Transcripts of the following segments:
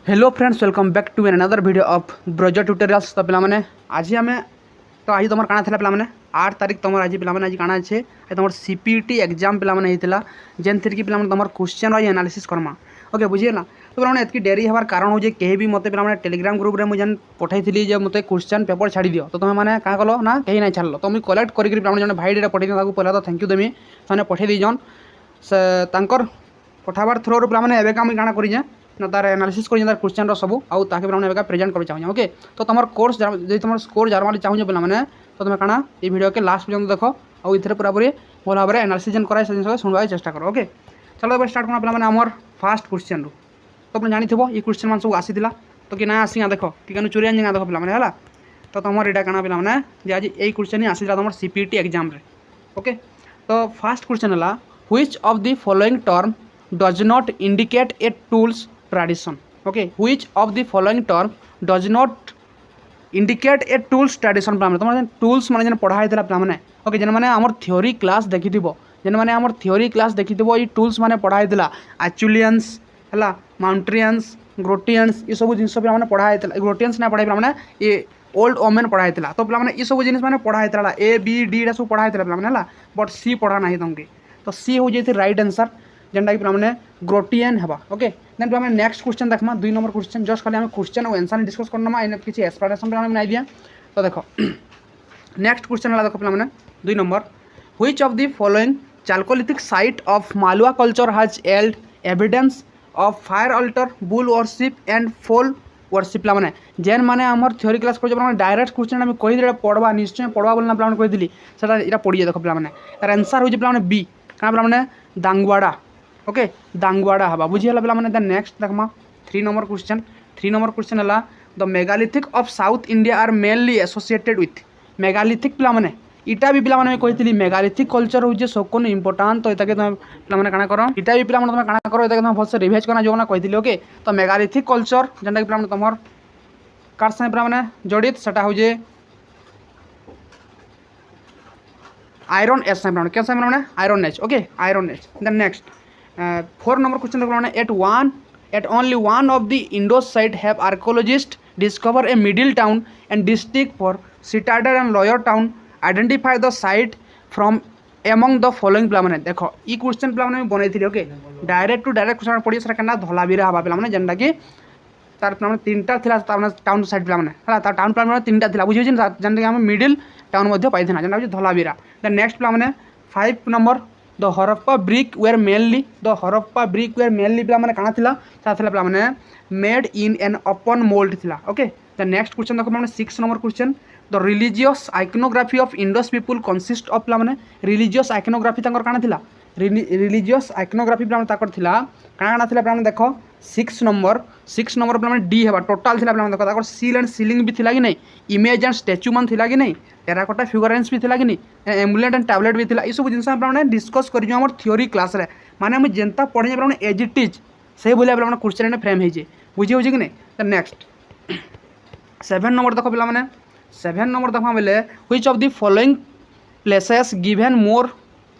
Hello friends, welcome back to another video of Braj tutorials. तो पे आज आम तो आज तुम काଣା था पे 8 तारीख तुम आज पे आज काଣା अच्छे तुम सीपीटी एग्जाम पे होता जेन थी कि पे तुम क्वेश्चन वाइज एनालिसिस करमा। ओके बुझीगला। तो पे इतनी डेरी हमार कारण हो कहीं भी मत पे टेलीग्राम ग्रुप में मुझे पठाई जो मत क्वेश्चन पेपर छाड़ी दियो तो तुम्हें क्या कल ना कहीं ना छाड़ तो मुझे कलेक्ट करके जो भाई पठाई पहले तो थैंक यू देमी से पठाई दीजन से पठाबार थ्रो पे एवं काण कर ना तार एनालिसिस कर क्वेश्चन सब आउ ताके पे प्रेजेंट कर चाहिए। ओके तो तुम कोर्स जो तुम स्कोर जार चाहिए पे तो तुम्हें काଣା ये वीडियो के लास्ट पर्यंत देख आउ इधर पूरापूरी भल भाव में एनालिसिस कराए से जिन शुणवा चेष्टा कर। ओके चलो स्टार्ट करना पे आमर फास्ट क्वेश्चन रू तो तुम जानी ये क्वेश्चन मान सब आसीला तो कि ना आसी देख कि चोरी आनी देख पे तो तुम यहाँ काଣା पे आज यही क्वेश्चन ही आसीला तुम सीपीटी एग्जाम रे। ओके तो फास्ट क्वेश्चन है which of the following term does not indicate AI tools tradition. Okay which of the following term does not indicate AI tools tradition तुम टूल्स मैंने पढ़ाई पे। ओके जेन मैंने आम थ्योरी क्लास देखी जेन मैंने आम थ्योरी क्लास देखी ये टूल्स मैंने पढ़ाई एचुलियंस है माउंट्रियंस ग्रोटियंस ये सब जिन पे पढ़ाई ग्रोटियंस ना पढ़ाई पे ये ओल्ड ओमेन पढ़ाई तो पे ये सब जिन मैंने पढ़ाई ए बी डी सब पढ़ाई पे बट सी पढ़ा ना तुमके तो सी हो जाए राइट आंसर जेनटा कि पे ग्रोटियन है। ओके देन पे नेक्स्ट क्वेश्चन देखमा 2 नंबर क्वेश्चन जस्ट खाली हमें क्वेश्चन और आंसर डिस्कस करना किसी एक्सप्लेनेशन पे नहीं दिया तो देखो नेक्स्ट क्वेश्चन है देखो पे 2 number which of the following chalcolithic site of Malwa culture has yielded evidence of fire altar bull worship and phallic worship पे जेन मैंने आम थ्योरी क्लास कर डायरेक्ट क्वेश्चन आम कही पढ़वा निश्चय पढ़वा बोलना पे कही से पढ़िए देख पे तार आंसर हो पे बी क्या पे दांगवाड़ा। ओके दांगवाड़ा हवा बुझीगला पे द नेक्स्ट देखमा 3 नंबर क्वेश्चन है the megalithic of south India are mainly associated with megalithic पे इटा भी पे कही मेगालिथिक कल्चर हो सबको इम्पोर्टाट तो ये पे काण कर इटा भी पे काण कर तुम भलसे रिवाइज करना जो कही। ओके तो मेगालिथिक कल्चर जेनटा कि तुम कार संगे पे जड़ित सेटा हो आयरन एज संगे क्या संगे iron age. Okay iron age then next 4 number question देखो at only one of the Indus site have archaeologists discover a middle town and district for citadel and lower town identify the site from among the following पे देखो ये question पे बनई थी। Okay direct to direct question पढ़ी sir क्या धलावीरा हवा पे जेनटा कि तार पे 3टा थी टाउन साइड पे टाउन प्लान 3टा थी बुझे जेनटा कि आम मिडिल टाउन पाई जेनटा धलावीरा। देन नेक्स्ट पे 5 number the Harappa brick were mainly पे काଣା थिला पे made in an open mould थिला। ओके द नेक्स्ट क्वेश्चन देखो पे 6 number question the religious iconography of Indus people consist of पे रिलीजियस आइकोनोग्राफी काଣା थिला रिलीजियस आइकोनोग्राफी पे थिला काଣା पे देखो 6 नंबर पे डी है टोटाल थिला पे देखो सील एंड सीलिंग भी थिला कि नहीं इमेज एंड स्टैच्यू मन थिला कि नहीं टेराकोटा फिगरेंस भी थिला कि नहीं एम्बुलेट एंड टैबलेट भी थिला ये सब जिन पे डिस्कस कर आम थ्योरी क्लास रे माने हम जेनता पढ़े पे एज इट इज से भाई पे क्वेश्चन फ्रेम हो बुझे हो कि नहीं। नेक्स्ट 7 नंबर देखो पे 7 नंबर देखा बोले which of the following places given more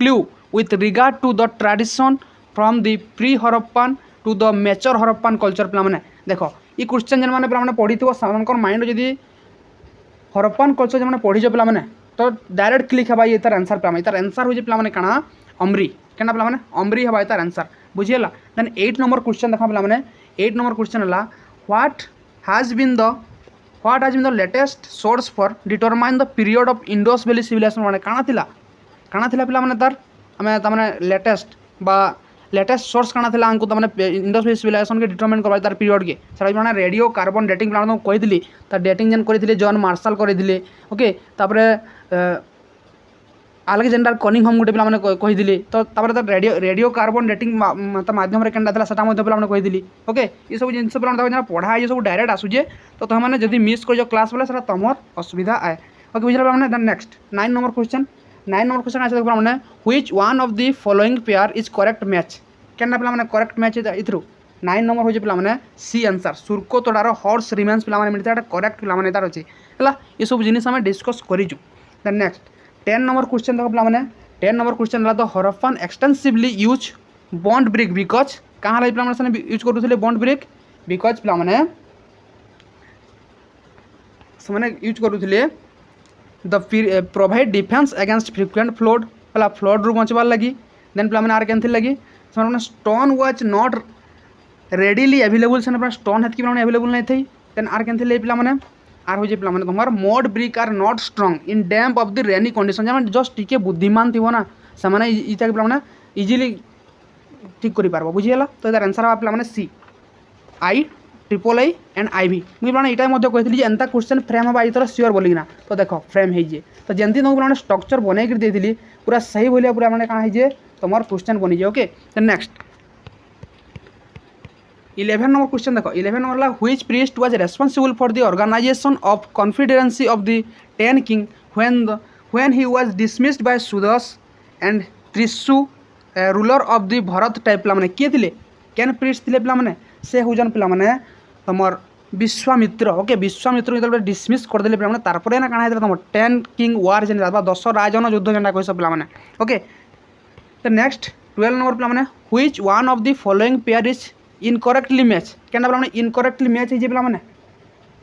clue with regard to the tradition from the pre Harappan to the mature Harappan culture पे देखो ये क्वेश्चन जेन मैंने पढ़ी थो माइंड जदि हरप्पन कल्चर जो पढ़ी पे तो डायरेक्ट क्लिक है ये तार आंसर पे तार आंसर हो पे काଣା अमरी क्या पे अमरी है तार आंसर बुझीगला। देन 8 नंबर क्वेश्चन देखा पे 8 नंबर क्वेश्चन है what has been the latest source for determine the period of Indus valley civilisation माने काଣା थिला पे तार आम तमें लेटेस्ट सोर्स काଣା थिला हमको तमें इंडस वैली सिविलाइजेशन के डिटरमाइन करवा तार पीरियड के sir radio carbon dating plan कही तार डेटिंग जेन करते जॉन मार्शल करते। ओके तापर अलेक्जेंडर कनिंघम गोटे पे कही तो रेडियो कार्बन डेटिंग माध्यम पे कही। ओके ये सब जिन पे पढ़ा ये सब डायरेक्ट आसूजे तो तुमने जब मिस कर क्लास बोले तुम असुविधा आए। ओके बुझे नेक्स्ट 9 नंबर क्वेश्चन आसे देखो which one of the following pair is correct match क्या पे करेक्ट मैच इथ्रू 9 नंबर हो पे सी आंसर सुर्को तोड़ार हॉर्स रिमेन्स पे मिलता है करेक्ट पे तार अच्छे है ये सब जिन आम डिस्कस करूँ। देन नेक्स्ट 10 नंबर क्वेश्चन देखो पे 10 नंबर क्वेश्चन है the Harappan extensively use burnt brick because कहाँ पे यूज करूँ बॉन्ड ब्रिक बिकज पे से यूज करूले the provide defence against frequent flood है फ्लड रू बचवार लगी देन पे आर के लगी stone was not readily available से स्टोन हेतु एवेलेबल नहीं थी देन आर के पे आर हो पे तुम mud brick are not strong in damp of the rainy condition जब जस्ट टी बुद्धिमान थी ना से पे इजिली ठीक कर बुझीगला तो यार आंसर हाँ पे सी IIII एंड IV मुझे यहाँ कही एंता क्वेश्चन फ्रेम हम आज सियोर बोलिना तो देख फ्रेम हो तो जमी तुमको स्ट्रक्चर बनई देती पूरा सही भाया पूरा मैंने कहाँ है तुम क्वेश्चन बनी जाए ओके तो नेक्स्ट 11 नंबर क्वेश्चन देखो 11 number which priest was responsible for the organisation of confederacy of the 10 king when he was dismissed by Sudas and Tritsu ruler of the Bharata tribe पे किए थे केन प्रीस्ट थे पे से हूँ पे तुम विश्वामित्र ओके विश्वामित्र जो डिसमिस करदे पे तारपर ना कण तुम 10 किंग वार जेन 10 राजन युद्ध जेनटा कह पे ओके तो नेक्स्ट 12 नंबर पे which one of the following pair is incorrectly match क्या पे इनकरेक्टली मैच है पे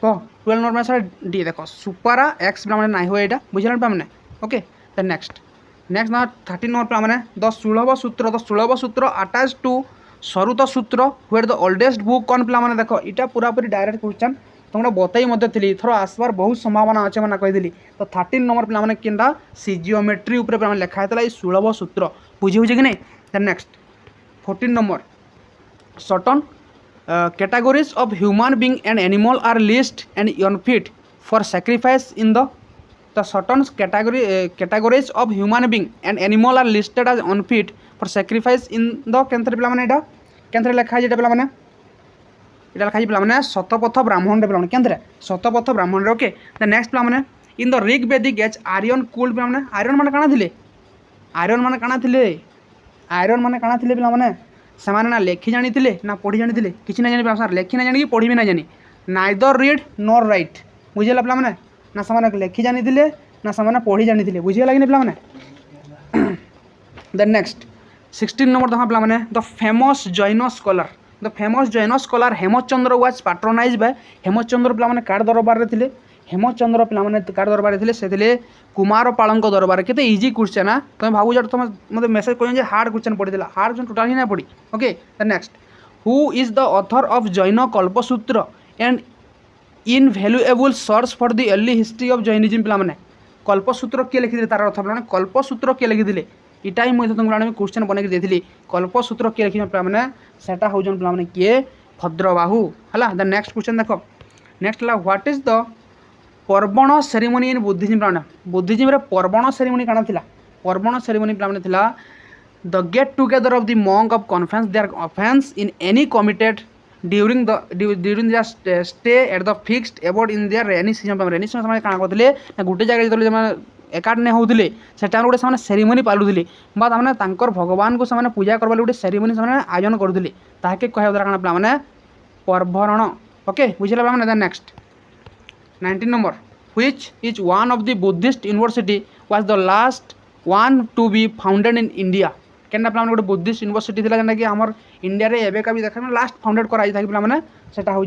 तो 12 नंबर सर डी देखो सुपारा एक्स पे ना हुए यहाँ बुझे पे ओके तो नेक्स्ट नंबर 13 नंबर पे द सुलभ सूत्र अटैच टू सरुत सूत्र व्हेयर द ओल्डेस्ट बुक कौन पे देख यहाँ पूरा पूरी डायरेक्ट क्वेश्चन तुमको बताई थी थर आसबार बहुत संभावना अच्छे मैंने कही तो 13 नंबर पे क्या सी जियोमेट्री पे लिखाई सुलभ सूत्र बुझी बुझे कि नहीं then next 14 number certain categories of human being and animal are listed and unfit for sacrifice in the certain categories of human being and animal are listed as unfit for sacrifice in the केंद्र लिखा है पे यहाँ लिखा पे शतपथ ब्राह्मण पे केंद्र Shatapatha Brahmana okay the next पे in the Rigvedic age Aryan could पे आयरन मान काଣା थे आयरन मान काଣା थे आयरन मान काଣା थे पे से ना लेखि जानी ना पढ़ी जानी किसी ना जानी लेखि ना जानी कि पढ़ी भी ना जानी नाइदर रीड नॉर राइट बुझेगा पे ना से लेखि जानी ना से पढ़ी जानी बुझेगा कि नहीं पे देन नेक्स्ट 16 नंबर देखा पे the famous Jain scholar Hemchandra was patronise by Hemchandra पे कार दरबार में थे हेमचंद्र पे कार दरबार थे से कुमारपाल दरबार के इजी क्वेश्चन है तुम भाव तुम मतलब मेसेज कर हार्ड क्वेश्चन पड़ी हार्ड क्वेश्चन टोटाल ही ना पड़ी okay the next who is the author of Jain Kalpasutra and invaluable source for the early history of Jainism पे कल्पसूत्र किए लिखी तार अर्थ पे कल्पसूत्र किए लिखी इटा ही मुझे तुमको क्वेश्चन बनई देती कल्पसूत्र किए लिखी पे सेटा हूँ पे किए भद्रबाहु है द नेक्स्ट क्वेश्चन देख next what is the Pavarana ceremony in Buddhism पे बुद्धिज्म पर्वण सेरेमनी काଣା थिला पर्वण सेरेमनी पे थिला the get together of the monk of conference their offence in any committed during the stay at the fixed abode in their rainy season पे काଣା करथिले ना गोटे जगह जो एकाठ नहीं होते से गोटे से सेरेमनी पालुले बा तांकर भगवान को से पूजा करवा गोटे सेरेमनी से आयोजन करुले ताके कह द्वारा काଣା पे पर्वण ओके बुझे पे next 19 number which is one of the Buddhist university was the last one to be founded in India क्या पे गोटे बुद्धिस्ट यूनिवर्सिटी थी जेनटा कि आम इंडिया रे एबेका भी देखा लास्ट फाउंडेड कराई था पे सेटा हूँ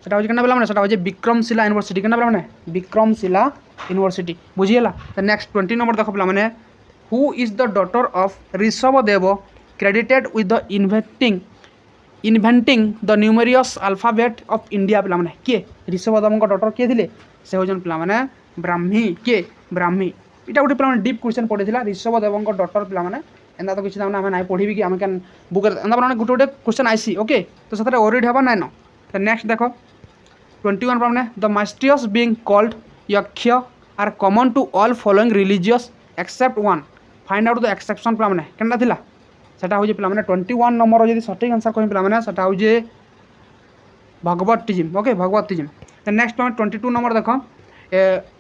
पे विक्रमशिला यूनिवर्सिटी क्या पे विक्रमशिला यूनिवर्सिटी बुझीगला तो नेक्स्ट 20 नंबर देख पे who is the daughter of Rishabhdev credited with the inventing the numerous alphabet of India पे किए ऋषभदेव डॉटर किए थे से हूँ पे ब्राह्मी किए ब्राह्मी इटा गोटे पे डीप क्वेश्चन पड़ा ऋषभदेव डॉटर पे एंता तो किसी आम ना पढ़ी कि आम क्या बुक एंता गोटे गोटे क्वेश्चन आईसी ओके तो से ओरिड हाँ ना न तो नेक्स्ट देख 21 पे द मास्टियस being called Yaksha are common to all following religious except one find out the exception पे क्या थिला सेटा हूँ पे 21 नंबर जो सठिक आंसर कह पे सेटा हूँ भगवतिज्म ओके भगवतिज्म तो नेक्स्ट 22 नंबर देख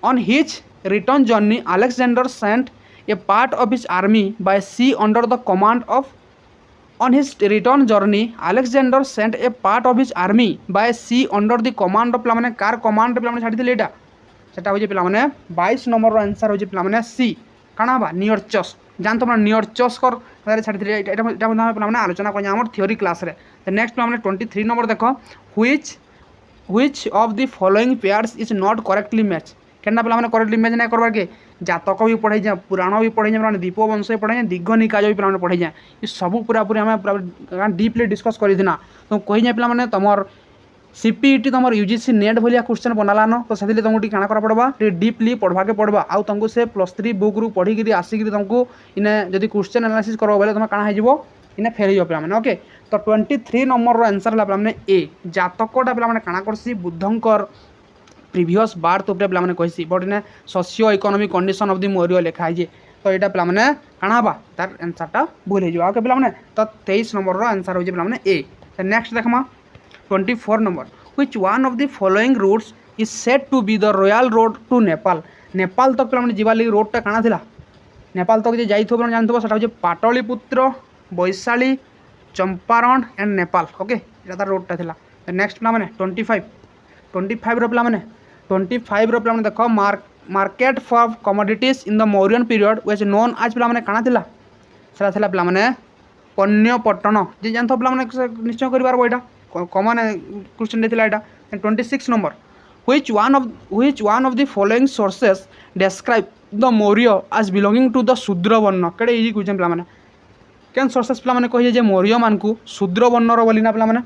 on his return journey Alexander sent a part of his army by sea under the command of on his return journey Alexander sent a part of his army by sea under the command of पे कार command पे छाड़ी यहाँ सेटा हूँ पे 22 number answer हूँ पे सी काଣା हाँ नियरचस जानते हो नियर्चस्कर छाड़ी यहाँ पे आलोचना कर आम थियोरी क्लास रे। नेक्स्ट पे 23 नंबर देख which of the following pairs is not correctly match केना पे करेक्टली मैच नहीं करवार के जातक भी पढ़े जाए पुराण भी पढ़े जाए दीपवंश भी पढ़े जाए दिग्ग निकाय भी पे पढ़े जाए ये सब पूरा पूरी आम डीपली डिस्कस करना तो कही जाए पे तुम सीपीटी तुम यूजीसी नेट भाया क्वेश्चन बनालान तो से तुमको क्या करा पड़वा डीपली पढ़वाके पड़वा आउ तुमको से +3 बुक रू पढ़ी आसिक तुमको इने जदि क्वेश्चन एनालिसिस करो बोले तुम कण हो इने फेर पे ओके। तो 23 नंबर आंसर है पे ए जातकटा पे काଣା करसी बुद्धंकर प्रीवियस बार्थ उपरे पे कही बट इने socio economic condition of the Maurya लिखाई तो यहाँ पे काଣା बा तार आंसरटा भूल हो ओके पे। तो 23 नंबर आंसर हो पे ए। नेक्स्ट देखमा 24 number which one of the following routes is said to be the royal road to Nepal Nepal तक पे जीवा लगी रोडटा काଣା थिला नेपाल तक जाई जानते सेटा हो पाटलिपुत्र वैशाली चंपारण एंड नेपाल ओके ये तार रोडटा थिला। नेक्स्ट पे 25 रो पे 25 रो पे देख market for commodities in the Mauryan period which known as पे काଣା थिला सेटा थिला पे पन्यपट्टन जे जानते पे निश्चय कर एटा कमन क्वेश्चन देता 26 number which one of the following sources describe the Maurya as belonging to the शूद्र वर्ण कड़े इजी क्वेश्चन पे कैन सोर्सेस पे कही जे मौर्य मान को शूद्र वर्णर बोली ना पे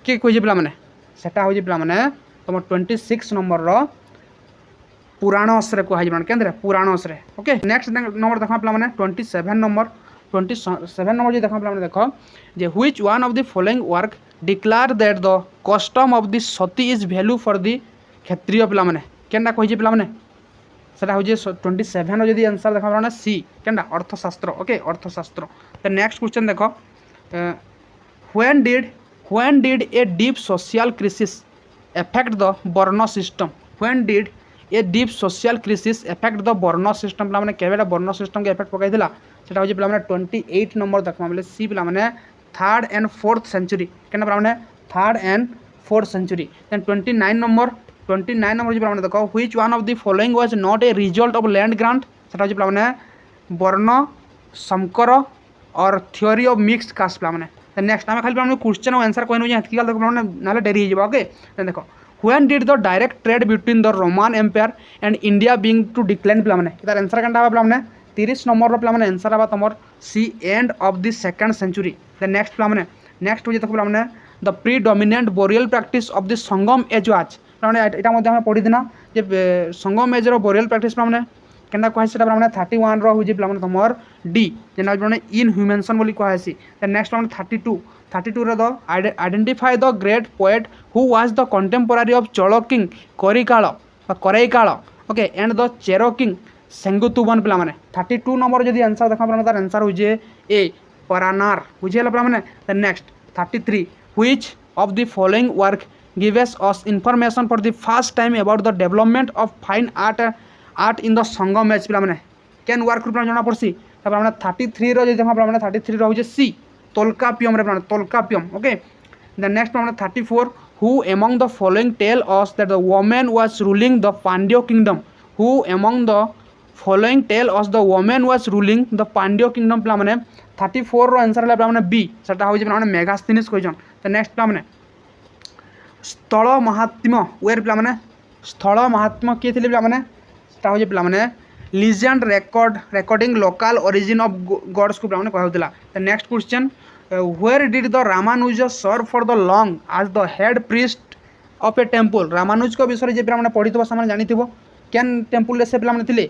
किए कही पे सेटा हो पे तुम 26 नंबर पुराणस कहुए के पुराणस ओके। नेक्स्ट नंबर देखा पे 27 नंबर 27 नंबर जो देखा पे देख जे which one of the following work declare that the custom of the sati is value for the Kshatriya पे केनटा कही पे सेटा हो 27 जदि आंसर देखा पे सी केनटा अर्थशास्त्र ओके अर्थशास्त्र। तो नेक्स्ट क्वेश्चन देख when did a deep social crisis affect the वर्ण system when did a deep social crisis affect the वर्ण सिस्टम पे केवेटा वर्ण सिस्टम के इफेक्ट पकई सेटा हो पे 28 नंबर देखा बोले सी पे 3rd and 4th सेंचुरी क्या पे 3rd and 4th century. Then 29 number जो देखो which one of the following was not a result of land grant सेटा हो पे वर्ण संकर और थ्योरी ऑफ मिक्स्ड कास्ट पे। नेक्स्ट आम खाली क्वेश्चन और आंसर कहूँ ये ना डेरी हो ओके। देखो when did the direct trade between the Roman empire and India being to decline पे तार आंसर क्या पे 30 नंबर पे आंसर है तुम C end of the 2nd century. Next पे नेक्स्ट हो पे the predominant burial practice of the Sangam age वाच यहाँ पढ़ी ना जे संगम एज बोरियल प्रैक्टिस पे क्या कहे पे 31 रो पे तुम डी जेना इनह्यूमेशन बोली कहेसी। नेक्स्ट पे 32 रे the identify the great poet who was the contemporary of Chola king Karikal okay and the Chera king Senguttuvan पे 32 नंबर जदि आंसर देखा तार आंसर हो ए परानार बुझेगा पे। Next 33 which of the following work gives us information for the first time about the development of fine art in the Sangam age पे कैन वर्क जना पड़सी 33 रो देखा पे 33 रो C Tolkappiyam Tolkappiyam okay. Then next पे 34 who among the following tell us that the women was ruling the Pandya kingdom who among the following tell us the women was ruling the Pandya kingdom पे 34 रो आंसर है पे बी सेटा हो पे Megasthenes question. तो next पे स्थल महात्म्य वेर पे स्थल महात्म्य किए थे पे हो पे legend recording local origin of gods को पे कहूला। Next question where did the Ramanuja serve for the long आज the head priest of a temple Ramanuja को विषय जे पे पढ़ी से जानी कैन टेम्पल से पे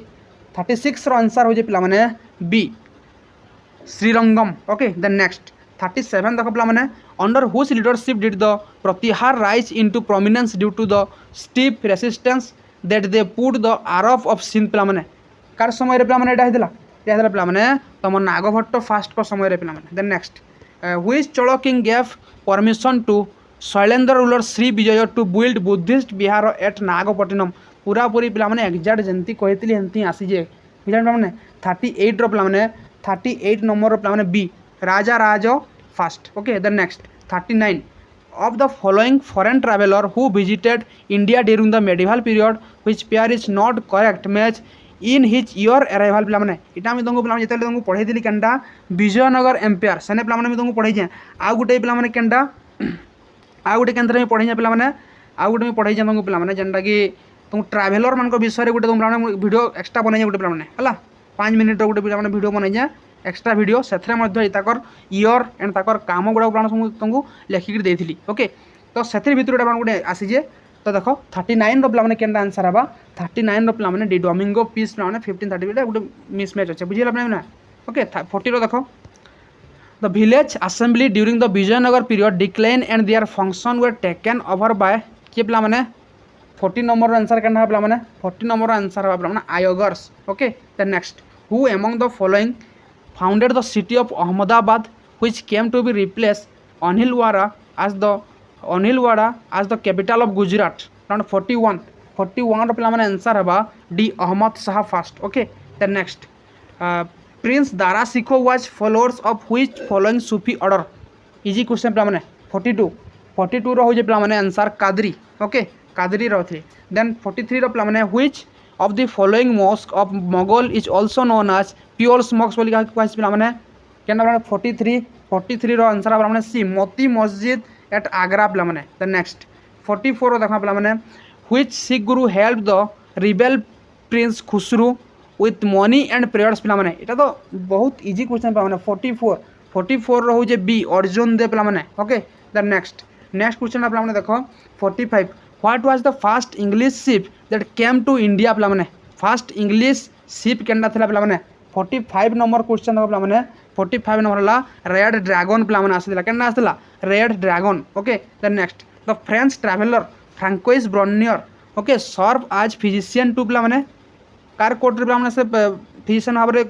36 रो आंसर हो पे B Srirangam okay. Then next 37 देख पे under whose leadership did the Pratihara rise into prominence due to the steep resistance that they put the Arabs of Sindh पे कार समय पे तुम नागभट्ट फास्ट को समय पे। Then next which Chola king gave permission to Shailendra ruler Shri Vijay to build Buddhist vihara at Nagapattinam पूरा पूरी पे एक्जाक्ट जमी कही एमती आसीजे पे 38 रो पे 38 नंबर पे B Rajaraja first okay. Then next 39 of the following foreign traveler who visited India during the medieval period which pair is not correct match in his year arrival पे मैंने इटा मुझे तुमको पे जिते तुमको पढ़े थी केनटा विजयनगर एम्पायर सेने पे मैंने तुमको पढ़े आउ गोटे पे मैंने केनटा आउ गोटे केन्द्र पढ़े पे मैंने आउ गोटे पढ़े तुमको पे मैंने जेनटा कि तुम ट्राभेलर मान विषय गोटे तुम वीडियो एक्सट्रा बनई गोटे पे 5 मिनिट गोटे पे वीडियो बनई एक्सट्रा वीडियो से इयर एंड ताकर काम गुड़ा तुमको लिखिक देती ओके तो से भितर गोटे आसीजे तो देख 39 पे के आंसर हवा 39 पे डी डोमिंगो पीस पे 1530 गोटे मिसमैच अच्छे बुझे ना ओके 40 देख the village assembly during the Vijayanagara period decline and their function were taken over by किए पे मैंने 40 नंबर आंसर क्या पे मैंने 40 नंबर आंसर हवा पे आयोगर्स okay the next who among the following founded the city of Ahmedabad which came to be replace Anhilwara as the capital of Gujarat around 41 पे मैंने आंसर हवा D Ahmad Shah first okay the next prince Dara Shikoh was followers of which following Sufi order easy question पे मैंने 42 रो हो पे मैंने answer Qadri okay Qadri रही then 43 रो पे मैंने which of the following mosque of Mughal is also known as pearl mosque बोली पे मैंने क्या 43 रो आंसर हवा मैंने सी मोती मस्जिद एट आगरा पे मैंने द नेक्स्ट 44 देखा पे मैंने which Sikh Guru help the rebel Prince Khusru with money and prayers पे मैंने इटा तो बहुत इजी क्वेश्चन पे मैंने 44 रो जे बी अर्जुन दे पे मैंने ओके द नेक्स्ट क्वेश्चन पे मैंने देखो 45 what was the first English ship that came to India पे मैंने फर्स्ट इंग्लिश शिप केनटा थिला पे मैंने 45 नंबर क्वेश्चन देखो पे मैंने 45 नंबर ला रेड ड्रैगन पे मैंने आसला केनटा आसला red dragon okay the next the French traveller Francois Bernier okay served as physician to पे मैंने कार कोर्ट पे मैंने से फिजिशियन भाव में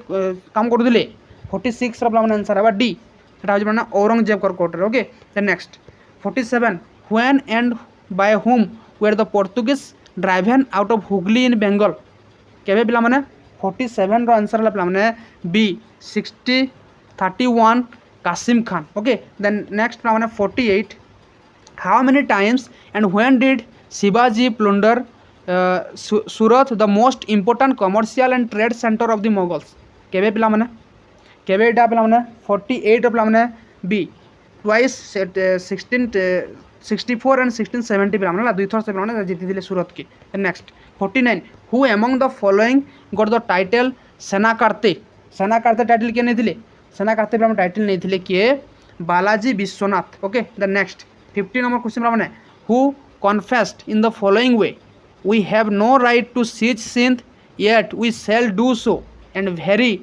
काम करुले 46 मैंने आंसर है डी सेटा हो मैंने Aurangzeb court okay the next 47 when and by whom were the Portuguese driven out of Hooghly in Bengal केबे पे मैंने 47 रो आंसर है पे मैंने B 31 Qasim Khan okay then next पे मैंने 48 how many times and when did Shivaji plunder Surat the most important commercial and trade centre of the Moguls केबे पे मैंने केबे पे मैंने 48 पे मैंने बी ट्वाइस 1664 एंड 1670 पे मैंने दुई थर से मैंने जीती सूरत की next 49 who among the following got the title Senakarte title किए नहीं सेनाकार्ते पे टाइटल नहीं थे किए Balaji Vishwanath okay the next 50 number question मैंने who confessed in the following way we have no right to seize Sindh yet we shall do so and very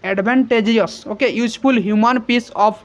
advantageous okay useful human piece of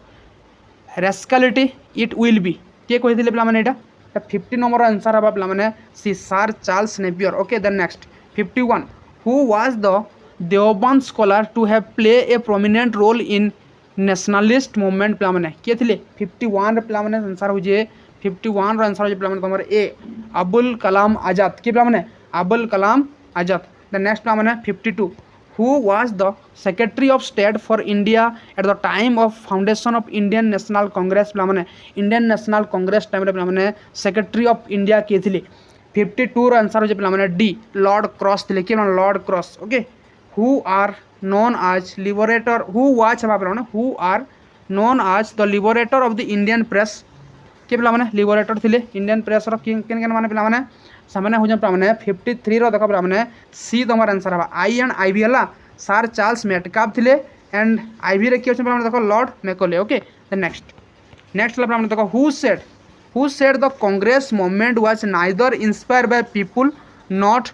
rascality it will be किए कही पे मैंने यहाँ 50 number answer हवा पे मैंने C sir Charles Napier okay the next 51 who was the Deoband scholar to have play a prominent role in nationalist movement पे मैंने किए थे 51 पे मैंने आंसर हो 51 रो आंसर हो पे तुम ए अबुल कलाम आजाद किए पे मैंने अबुल कलाम आजाद द नेक्स्ट पे मैंने 52 who was the secretary of state for India at the time of foundation of Indian National Congress पे मैंने Indian National Congress टाइम पे मैंने secretary of India किए थे 52 रो आंसर हो पे मैंने डी लॉर्ड क्रॉस थे कि Lord cross okay who are known as liberator who was पे मैंने who are known as the liberator of the Indian press के पे मैंने लिबरेटर थे इंडियन प्रेस किन माने पे मैंने सामने हो पे 53 रो देख पे सी तुम आंसर हवा आई एंड आईवी है सर चार्ल्स मेटकाफ थे एंड आईवी रे किए देख Lord Macaulay okay the next पे देख who said the Congress movement was neither inspired by people not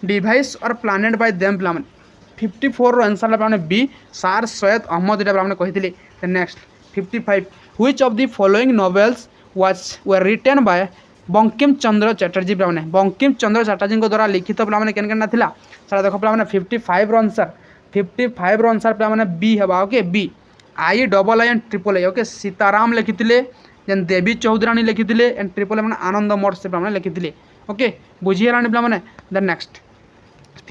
devised or planned by them पे 54 रो आंसर पे बी सर सैयद अहमद यहाँ पे कही the next 55 which of the following novels were written by Bankim Chandra Chatterjee पे बंकिम चंद्र चैटर्जी द्वारा लिखित पे मैंने केना थिला सारा देख पे 55 रो आंसर पे बी हवा okay B I double I and triple I okay Sitaram लिखिते जेन देवी चौधराणी लिखिते and triple I Anand Math से पे लिखिते ओके बुझीगला पे मैंने the next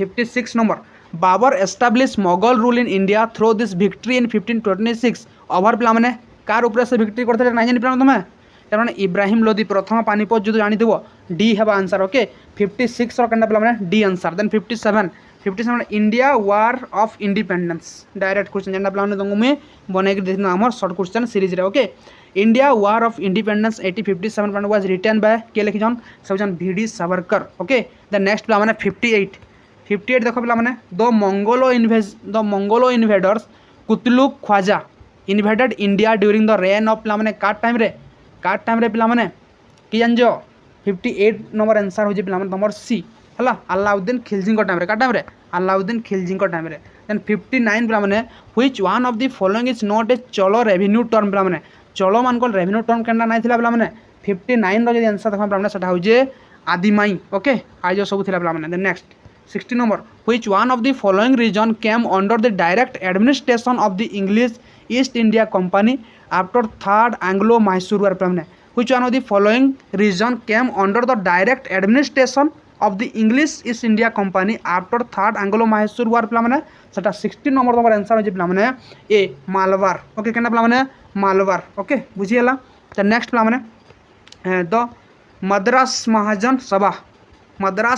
56 number Babar establish Mogul rule in India through this victory in 1526 over पे मैंने कार ऊपर से विक्ट्री करते ना जानी पे तुम्हें तार माने इब्राहिम लोदी प्रथम पानीपत युद्ध जानी थो डी है आंसर ओके 56 रो पे D answer then 57 India war of independence direct question जेनटा पे तुमको मुझे बनई देना आम सर्ट क्वेश्चन सीरीज रे okay India war of independence 57 was written by के लिखिछन सबजन VD Savarkar okay the next पे माने 58 देखो पे माने the Mongol invaders Qutlugh Khwaja invaded India during the reign of पे माने काट टाइम रे पे माने कि जानजो 58 नंबर आंसर हो जे पे माने तमर सी हला अलाउद्दीन खिलजी टाइम रे का टाइम रे अलाउद्दीन खिलजी टाइम रे देन 59 पे माने which one of the following is not a चलो रेवेन्यू टर्म पे माने चलो मान को रेवेन्यू टर्म केनटा नाइ थिला पे माने 59 रो जे आंसर देखो पे माने सेटा हो जे आदिमाई ओके आज जो सब थिला पे माने then next 60 number which one of the following region came under the direct administration of the English East India company after third Anglo Mysore war पे माने which one of the following region came under the direct administration of the English East India company after third Anglo Mysore war पे माने सेटा 60 number तमर answer हो जे पे माने ए मालवार ओके केना पे माने मालवार ओके बुझी हला त नेक्स्ट पे माने द मद्रास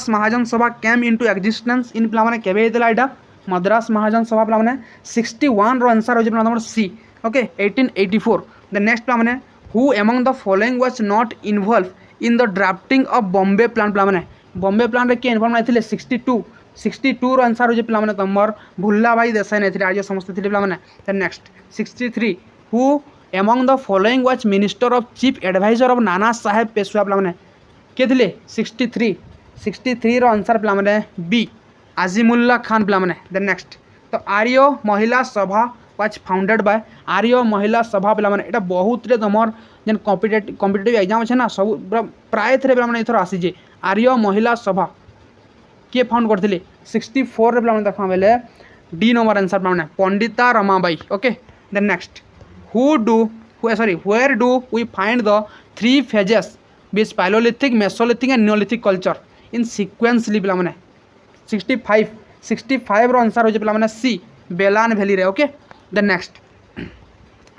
महाजन सभा केम इनटू एक्जिस्टेंस इन पे माने केबे हेतला एटा मद्रास महाजन सभा पे माने 61 रो आंसर हो जे पे number C okay 1884 the next पे माने who among the following was not involve in the drafting of Bombay plan पे माने बॉम्बे प्लान रे के इन्वॉल्व नाइथिले 62 रो आंसर हो जे पे माने तमर भुल्ला भाई देसाई नाइथिले आज समस्त थिले पे माने the next 63 who among the following was minister of chief adviser of Nana Saheb Peshwa पे माने के थिले 63 रो आंसर पे माने बी आजिमुल्ला खान पे माने द नेक्स्ट तो आर्य महिला सभा वाज फाउंडेड बाय आर्य महिला सभा पे माने एटा बहुत रे तमर जेन कॉम्पिटिटिव एग्जाम छै ना सब प्राय थरे पे माने इथर आसी जे आर्य महिला सभा के फाउंड करथिले 64 रे पे माने देखा बेले डी नंबर आंसर पे माने Pandita Ramabai okay the next where do we find the three phases which Paleolithic, Mesolithic and Neolithic culture in sequentially पे माने 65 रो आंसर हो जे पे माने सी बेलान वैली रे okay the next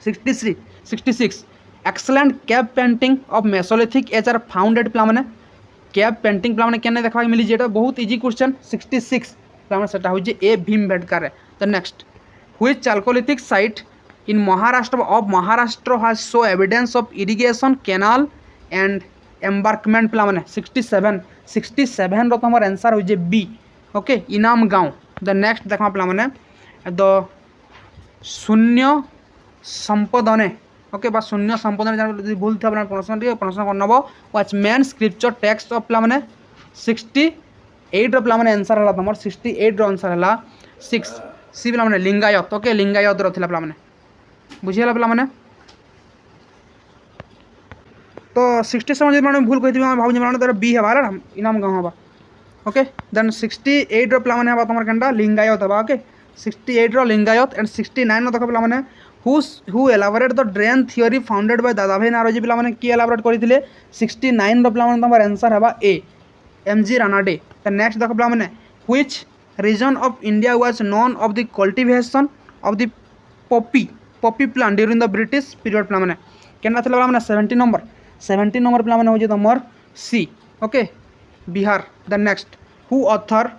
66 excellent cave painting of Mesolithic age are found at पे माने cave painting पे माने केने देखबा मिली जेटा बहुत इजी क्वेश्चन 66 पे माने सेटा हो जे ए भीमबेटका रे the next which Chalcolithic site in Maharashtra has show evidence of irrigation canal and embankment पे माने 67 रो तमर आंसर हो जे बी ओके इनाम गांव द नेक्स्ट देखा पे माने द शून्य संपदने ओके बा शून्य संपदने जदी भूल था प्रश्न करनबो वाच मेन स्क्रिप्चर टेक्स्ट ऑफ पे माने 68 रो पे माने आंसर हला तमर 68 रो आंसर हला 6 सी पे माने लिंगायत ओके लिंगायत रो थिला पे माने बुझिला पे माने तो 67 जे माने भूल कहितबी हम भाउ माने तर बी हेबाला इनाम गांव हबा ओके देन 68 रो पे माने हबा तमर कंडा लिंगायत हबा ओके 68 रो लिंगायत एंड 69 रो तक पे माने who elaborate the drain theory founded by Dadabhai Naoroji पे माने की एलाबोरेट करिथिले 69 रो पे माने तमर आंसर हबा A M G Ranade the next देखो पे माने which region of India was known of the cultivation of the poppy plant during the British period पे माने केना थला माने 70 नंबर पे माने हो जे तमर C okay Bihar the next who author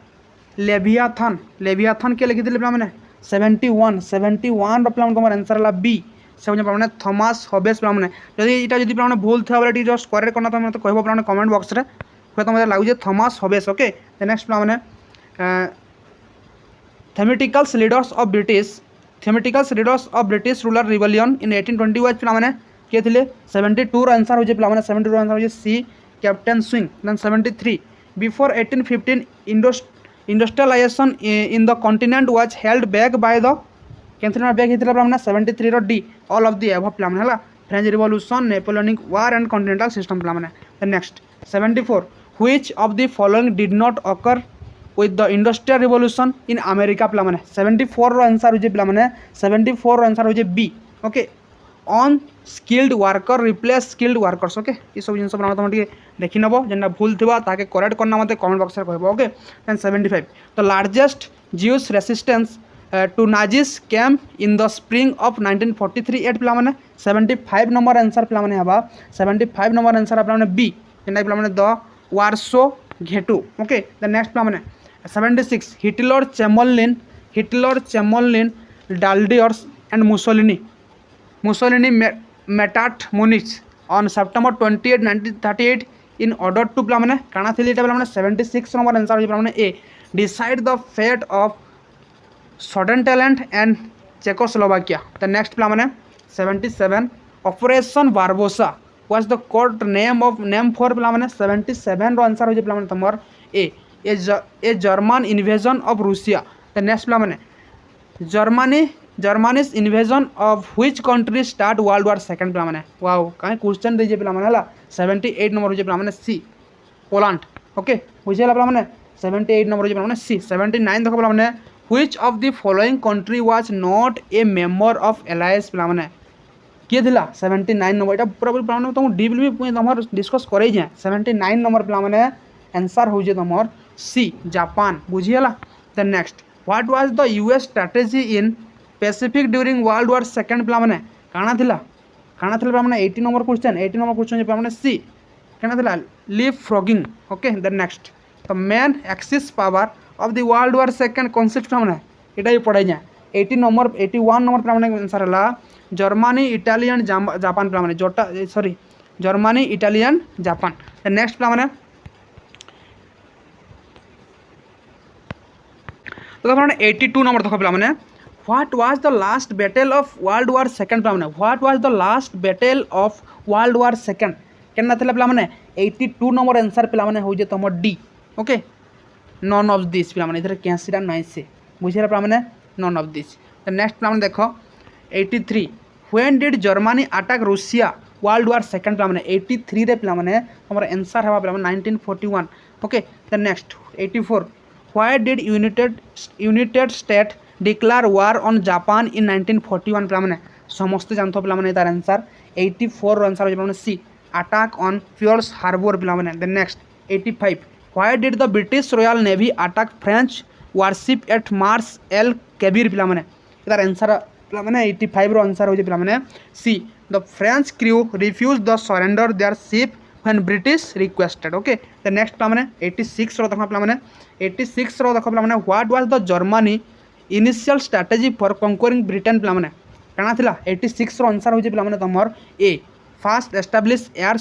Leviathan के लिखि दिले पे माने 71 रो पे माने तमर आंसर हला बी से पे माने थॉमस हॉबेस पे माने जदी पे माने भूल था बले जस्ट करेक्ट करना त मते कहबो पे माने कमेंट बॉक्स रे होय त मते लागु जे Thomas Hobbes okay the next पे माने thematical leaders of British ruler revolution in 1820 was पे माने के थिले 72 रो आंसर हो जे पे माने 72 रो आंसर हो जे C Captain Swing then 73 before 1815 industrialisation in the continent was held back by the कैंथना बैक हितला पे माने 73 रो D all of the above पे माने हला French revolution Napoleonic war and continental system पे माने the next 74 which of the following did not occur with the industrial revolution in America पे माने 74 रो आंसर हो जे पे माने 74 रो आंसर हो जे B okay on skilled worker replace skilled workers okay ई सब जिंस पर तुम देखि नबो जेना भूल थिबा ताके करेक्ट करना मते कमेंट बॉक्स रे कहबो okay then 75 the largest Jewish resistance to Nazis came in the spring of 1943 at पिला माने 75 नंबर आंसर पिला माने हबा 75 नंबर आंसर पिला माने बी जेना पिला माने the Warsaw ghetto okay the next पिला माने 76 Hitler Chamberlain Daladier and Mussolini met at Munich on September 28 1938 in order to पिला माने काना थिली पिला माने 76 नंबर आंसर पिला माने A decide the fate of Sudetenland and Czechoslovakia. The next पिला माने 77 operation Barbarossa was the code name for पिला माने 77 रो आंसर हो जे पिला माने तमर a German invasion of Russia. The next पिला माने Germany's invasion of which country start world war second पिला माने वाओ काहे क्वेश्चन दे जे पिला माने हला 78 नंबर हो जे पिला माने सी पोलैंड ओके बुझेला पिला माने 78 नंबर हो जे पिला माने सी 79 देखो पिला माने Which of the following country was not a member of alliance पिला माने किए थिला 79 नंबर एटा पूरा पिला माने तुम डीपली भी तमर डिस्कस करै जे 79 नंबर पिला माने आंसर हो जे तमर सी जापान बुझियला. The next what was the US strategy in Pacific during world war second पिला माने काना थिला पिला माने 80 नंबर क्वेश्चन पिला माने सी काना थिला leap frogging okay. The next the main axis power of the world war second concept पिला माने एटा भी पढ़ाई जा 81 नंबर पिला माने आंसर हला जर्मनी इटालियन जापान पिला माने Germany Italian Japan. The next पिला माने तो पिला माने 82 नंबर देखो पिला माने what was the last battle of world war second पिला माने what was the last battle of world war second केना थिला पिला माने 82 नंबर आंसर पिला माने हो जे तमर D okay none of this पिला माने इधर कैंसिडा नाइ से बुझिरा पिला माने none of this. The next पिला माने देखो 83 when did Germany attack Russia world war second पिला माने 83 रे पिला माने हमर आंसर हवा पिला माने 1941 okay. The next 84 why did United State declare war on Japan in 1941 पिला माने समस्त जानतो पिला माने तार आंसर 84 रो आंसर हो पिला माने सी अटैक ऑन पर्ल हार्बर पिला माने. The next 85 Why did the British Royal Navy attack French warship at Mars El Kabir पिला माने इधर आंसर पिला माने 85 रो आंसर हो जे पिला माने C the French crew refuse the surrender their ship when British requested okay. The next पिला माने 86 रो देखो पिला माने 86 रो देखो पिला माने what was the Germany initial strategy for conquering Britain पिला माने काना थिला 86 रो आंसर हो जे पिला माने तमर ए First establish air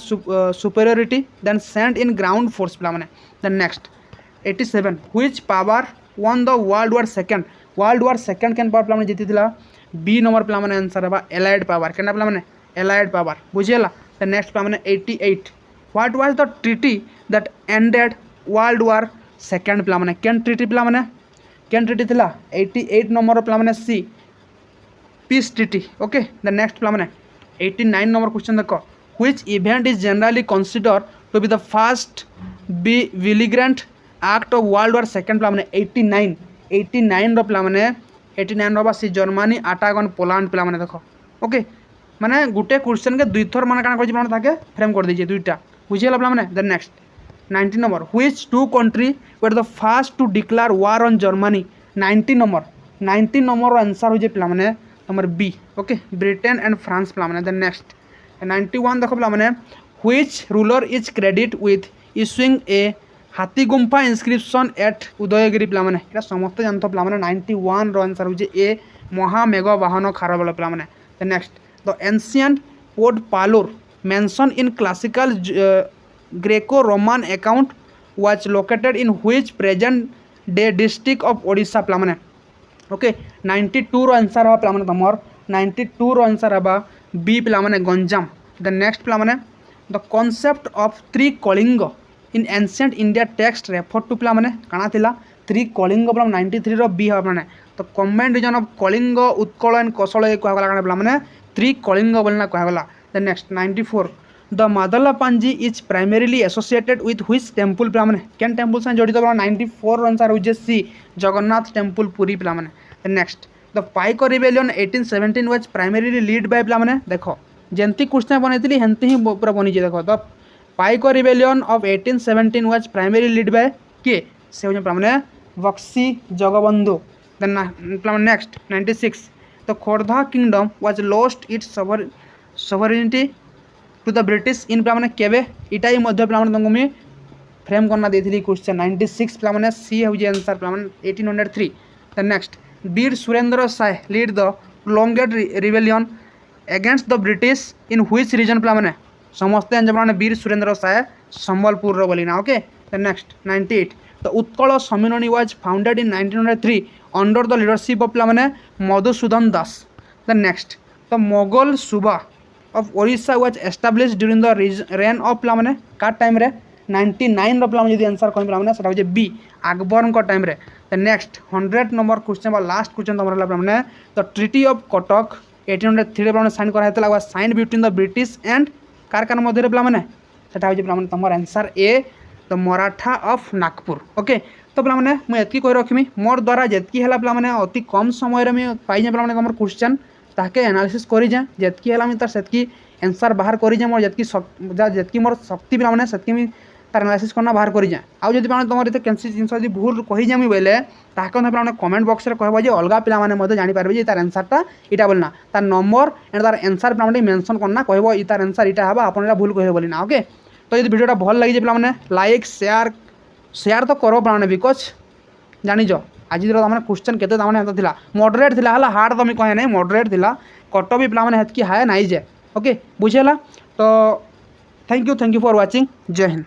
superiority then send in ground force पिला माने. The next 87 which power won the world war second केन पावर पिला माने जीती थिला बी नंबर पिला माने आंसर है एलाइड पावर केना पिला माने एलाइड पावर बुझियला. द नेक्स्ट पिला माने 88 what was the treaty that ended world war second पिला माने केन ट्रीटी पिला माने केन ट्रीटी थिला 88 नंबर पिला माने C peace treaty okay. The next पिला माने 89 नंबर क्वेश्चन देखो which event is generally considered to be the first belligerent act of world war second पिला माने 89 रो पिला माने 89 रो बासी जर्मनी अटैक ऑन पोलैंड पिला माने देखो ओके माने गुटे क्वेश्चन के दुई थर माने काना करछि माने ताके फ्रेम कर दीजिए दुईटा बुझियला पिला माने. The next 19 number which two country were the first to declare war on Germany 19 number रो आंसर हो जे पिला माने number B okay Britain and France पिला माने. द नेक्स्ट 91 देखो पिला माने which ruler is credit with issuing a Hathi Gumpha inscription eight Udayagiri पिला माने एटा समस्त जानतो पिला माने 91 रो आंसर हो जे ए महामेघ वाहन खारबल पिला माने. The next the ancient port Palur mention in classical Greco Roman account was located in which present day district of Odisha पिला माने ओके 92 रो आंसर है पिला माने तमर 92 रो आंसर है बी पिला माने गंजाम. द नेक्स्ट पिला माने the concept of three Kalinga in ancient India text refer to पिला माने काना थिला थ्री कलिंग पिला 93 रो बी है माने तो comment region of Kalinga Utkal and Kosal ए कहला काना पिला माने थ्री कलिंग बोलना कहला. The next 94 the Madalapanji is primarily associated with which temple पिला माने केन टेंपल से जड़ित पिला 94 रो आंसर हो जे सी जगन्नाथ टेंपल पुरी पिला माने. The next the Paika rebellion 1817 was primarily lead by पिला माने देखो जेंती क्वेश्चन बनैतिली हेंती ही पूरा बनी जे देखो the Paika rebellion of 1817 was primary lead by के से हो पिला माने बक्सी जगबंधु देन पिला नेक्स्ट 96 तो Khordha kingdom was lost its sovereignty to the British in पिला केबे इटा ही मध्य पिला तुमको मुझे फ्रेम करना देती क्वेश्चन 96 पिला सी हूँ आंसर पिला 1803 then next Veer Surendra Sai lead the longest rebellion against the British in which region पिला समस्ते जाने वीर सुरेंद्र साय संबलपुर बोली ना okay then next 98 the Utkal Sammilani was founded in 1903 under the leadership of पिला Madhusudan Das then next the Mogul subah of Odisha was established during the reign of पिला का time रे 99 रो पिला जो आंसर कह पिला सेटा हो बी अकबर को टाइम रे नेक्स्ट 100 नंबर क्वेश्चन बा लास्ट क्वेश्चन तुम पिला द ट्रिटी ऑफ कटक 1803 पिला साइन कराइला sign between the British and कार मध्य पिला सेटा हो पिला तुम answer A the Maratha of Nagpur okay तो पिला मुझे कही रखी मोर द्वारा जितकी है पिला अति कम समय में पाई पिला तुम क्वेश्चन ताके एनालिसिस करी जाए जितकी है तार सेतकी आंसर बाहर करी जाए मोर जितकी मोर शक्ति पिला से तार एनालिसिस करना बाहर करी जाए आउ जब तुम कैंसी जिन भूल कही जामी बोले ताके कमेंट बॉक्स में कहब अलग पिला जानीपारे तार आंसरटा इटा बोलना तार नंबर एंड तार आंसर पिला मेंशन करना कहब तार आंसर इटा हम आप भूल कहे बोली ना ओके तो यदि वीडियोटा भल लगी पिला लाइक शेयर तो करो पिला बिकज जानिज आज तुम क्वेश्चन केते था मॉडरेट थिला हला हार्ड तो कहे ना मॉडरेट थिला कट भी पिला हेतकी हाय नाई जाए ओके बुझेला तो थैंक यू फॉर वाचिंग जय हिंद।